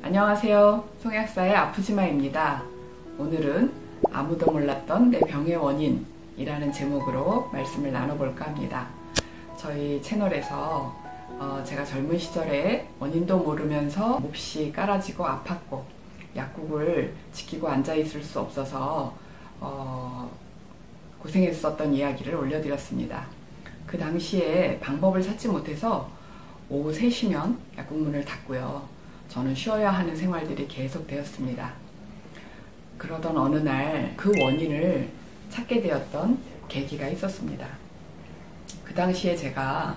안녕하세요. 송약사의 아프지마입니다. 오늘은 아무도 몰랐던 내 병의 원인이라는 제목으로 말씀을 나눠볼까 합니다. 저희 채널에서 제가 젊은 시절에 원인도 모르면서 몹시 깔아지고 아팠고 약국을 지키고 앉아있을 수 없어서 고생했었던 이야기를 올려드렸습니다. 그 당시에 방법을 찾지 못해서 오후 3시면 약국 문을 닫고요. 저는 쉬어야 하는 생활들이 계속 되었습니다. 그러던 어느 날 그 원인을 찾게 되었던 계기가 있었습니다. 그 당시에 제가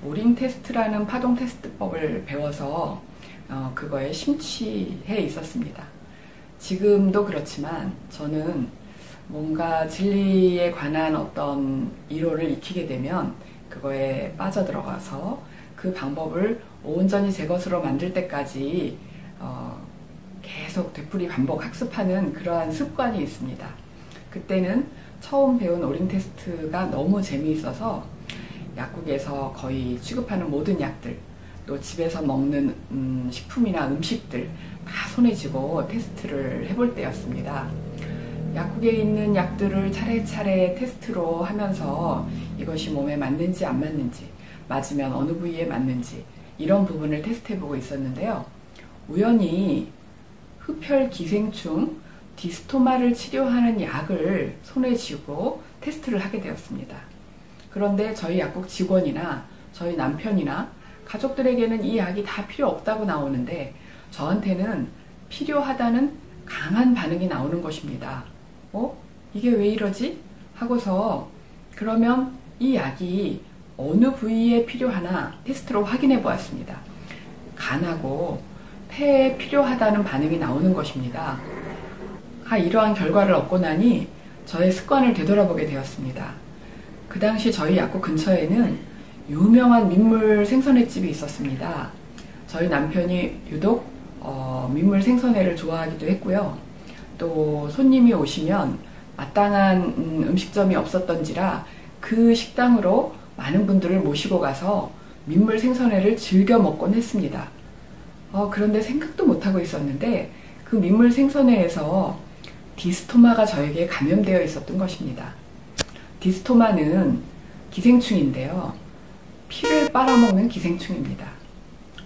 모링 테스트라는 파동 테스트법을 배워서 그거에 심취해 있었습니다. 지금도 그렇지만 저는 뭔가 진리에 관한 어떤 이론을 익히게 되면 그거에 빠져들어가서 그 방법을 온전히 제 것으로 만들 때까지 계속 되풀이 반복 학습하는 그러한 습관이 있습니다. 그때는 처음 배운 오링 테스트가 너무 재미있어서 약국에서 거의 취급하는 모든 약들, 또 집에서 먹는 식품이나 음식들 다 손에 쥐고 테스트를 해볼 때였습니다. 약국에 있는 약들을 차례차례 테스트로 하면서 이것이 몸에 맞는지 안 맞는지, 맞으면 어느 부위에 맞는지 이런 부분을 테스트해보고 있었는데요. 우연히 흡혈기생충 디스토마를 치료하는 약을 손에 쥐고 테스트를 하게 되었습니다. 그런데 저희 약국 직원이나 저희 남편이나 가족들에게는 이 약이 다 필요 없다고 나오는데 저한테는 필요하다는 강한 반응이 나오는 것입니다. 이게 왜 이러지? 하고서 그러면 이 약이 어느 부위에 필요하나 테스트로 확인해 보았습니다. 간하고 폐에 필요하다는 반응이 나오는 것입니다. 이러한 결과를 얻고 나니 저의 습관을 되돌아보게 되었습니다. 그 당시 저희 약국 근처에는 유명한 민물 생선회집이 있었습니다. 저희 남편이 유독 민물 생선회를 좋아하기도 했고요. 또 손님이 오시면 마땅한 음식점이 없었던지라 그 식당으로 많은 분들을 모시고 가서 민물 생선회를 즐겨 먹곤 했습니다. 그런데 생각도 못하고 있었는데 그 민물 생선회에서 디스토마가 저에게 감염되어 있었던 것입니다. 디스토마는 기생충인데요. 피를 빨아먹는 기생충입니다.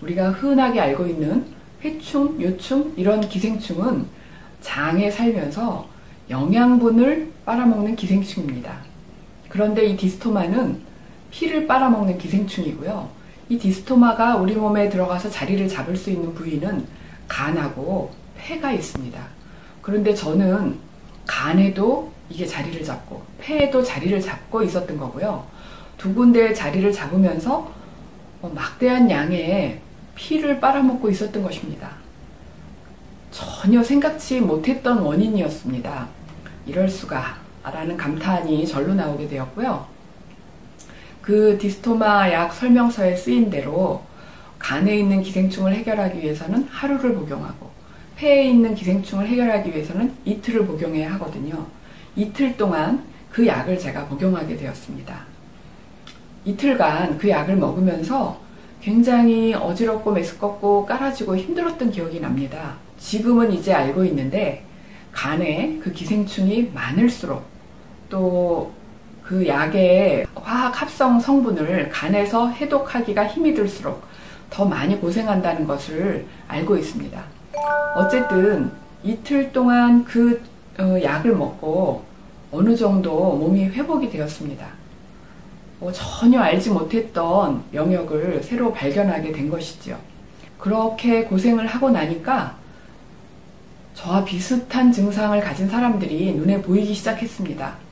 우리가 흔하게 알고 있는 회충, 요충 이런 기생충은 장에 살면서 영양분을 빨아먹는 기생충입니다. 그런데 이 디스토마는 피를 빨아먹는 기생충이고요. 이 디스토마가 우리 몸에 들어가서 자리를 잡을 수 있는 부위는 간하고 폐가 있습니다. 그런데 저는 간에도 이게 자리를 잡고 폐에도 자리를 잡고 있었던 거고요. 두 군데의 자리를 잡으면서 막대한 양의 피를 빨아먹고 있었던 것입니다. 전혀 생각지 못했던 원인이었습니다. 이럴 수가 라는 감탄이 절로 나오게 되었고요. 그 디스토마 약 설명서에 쓰인 대로 간에 있는 기생충을 해결하기 위해서는 하루를 복용하고 폐에 있는 기생충을 해결하기 위해서는 이틀을 복용해야 하거든요. 이틀 동안 그 약을 제가 복용하게 되었습니다. 이틀간 그 약을 먹으면서 굉장히 어지럽고 메스껍고 깔아지고 힘들었던 기억이 납니다. 지금은 이제 알고 있는데 간에 그 기생충이 많을수록 또 그 약의 화학 합성 성분을 간에서 해독하기가 힘이 들수록 더 많이 고생한다는 것을 알고 있습니다. 어쨌든 이틀 동안 그 약을 먹고 어느 정도 몸이 회복이 되었습니다. 전혀 알지 못했던 영역을 새로 발견하게 된 것이죠. 그렇게 고생을 하고 나니까 저와 비슷한 증상을 가진 사람들이 눈에 보이기 시작했습니다.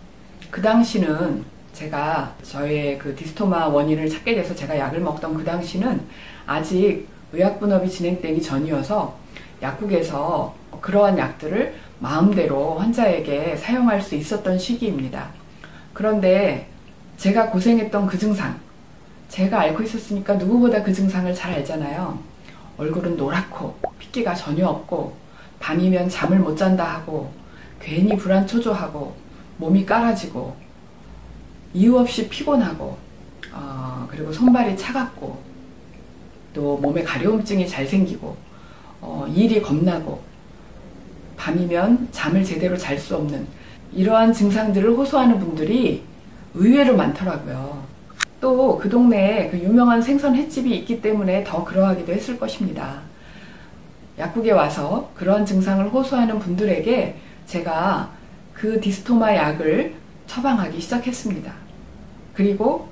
그 당시는 제가 저의 그 디스토마 원인을 찾게 돼서 제가 약을 먹던 그 당시는 아직 의약분업이 진행되기 전이어서 약국에서 그러한 약들을 마음대로 환자에게 사용할 수 있었던 시기입니다. 그런데 제가 고생했던 그 증상, 제가 앓고 있었으니까 누구보다 그 증상을 잘 알잖아요. 얼굴은 노랗고 핏기가 전혀 없고 밤이면 잠을 못 잔다 하고 괜히 불안초조하고 몸이 깔아지고 이유 없이 피곤하고 그리고 손발이 차갑고 또 몸에 가려움증이 잘 생기고 일이 겁나고 밤이면 잠을 제대로 잘 수 없는 이러한 증상들을 호소하는 분들이 의외로 많더라고요. 또 그 동네에 그 유명한 생선 횟집이 있기 때문에 더 그러하기도 했을 것입니다. 약국에 와서 그러한 증상을 호소하는 분들에게 제가 그 디스토마 약을 처방하기 시작했습니다. 그리고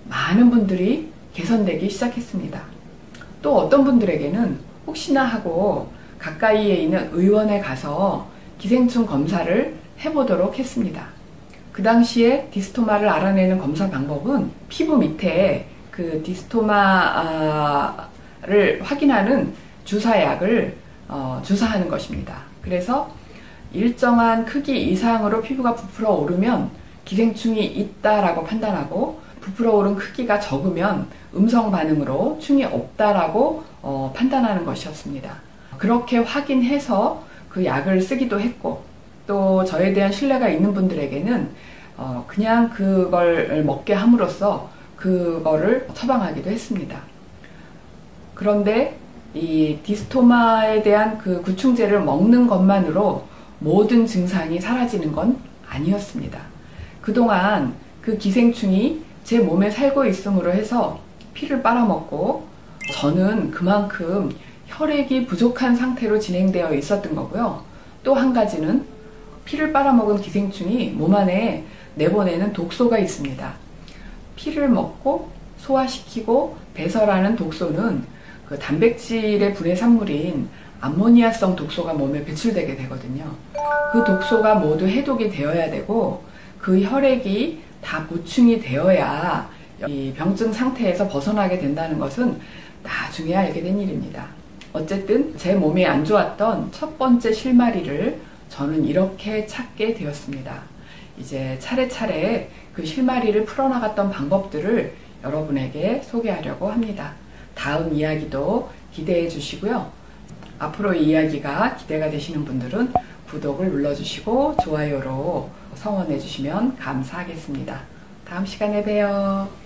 많은 분들이 개선되기 시작했습니다. 또 어떤 분들에게는 혹시나 하고 가까이에 있는 의원에 가서 기생충 검사를 해보도록 했습니다. 그 당시에 디스토마를 알아내는 검사 방법은 피부 밑에 그 디스토마를 확인하는 주사약을 주사하는 것입니다. 그래서 일정한 크기 이상으로 피부가 부풀어 오르면 기생충이 있다라고 판단하고, 부풀어 오른 크기가 적으면 음성 반응으로 충이 없다라고 판단하는 것이었습니다. 그렇게 확인해서 그 약을 쓰기도 했고, 또 저에 대한 신뢰가 있는 분들에게는 그냥 그걸 먹게 함으로써 그거를 처방하기도 했습니다. 그런데 이 디스토마에 대한 그 구충제를 먹는 것만으로 모든 증상이 사라지는 건 아니었습니다. 그동안 그 기생충이 제 몸에 살고 있음으로 해서 피를 빨아먹고 저는 그만큼 혈액이 부족한 상태로 진행되어 있었던 거고요. 또 한 가지는 피를 빨아먹은 기생충이 몸 안에 내보내는 독소가 있습니다. 피를 먹고 소화시키고 배설하는 독소는 그 단백질의 분해 산물인 암모니아성 독소가 몸에 배출되게 되거든요. 그 독소가 모두 해독이 되어야 되고 그 혈액이 다 보충이 되어야 이 병증 상태에서 벗어나게 된다는 것은 나중에 알게 된 일입니다. 어쨌든 제 몸에 안 좋았던 첫 번째 실마리를 저는 이렇게 찾게 되었습니다. 이제 차례차례 그 실마리를 풀어나갔던 방법들을 여러분에게 소개하려고 합니다. 다음 이야기도 기대해 주시고요. 앞으로의 이야기가 기대가 되시는 분들은 구독을 눌러주시고 좋아요로 성원해 주시면 감사하겠습니다. 다음 시간에 봬요.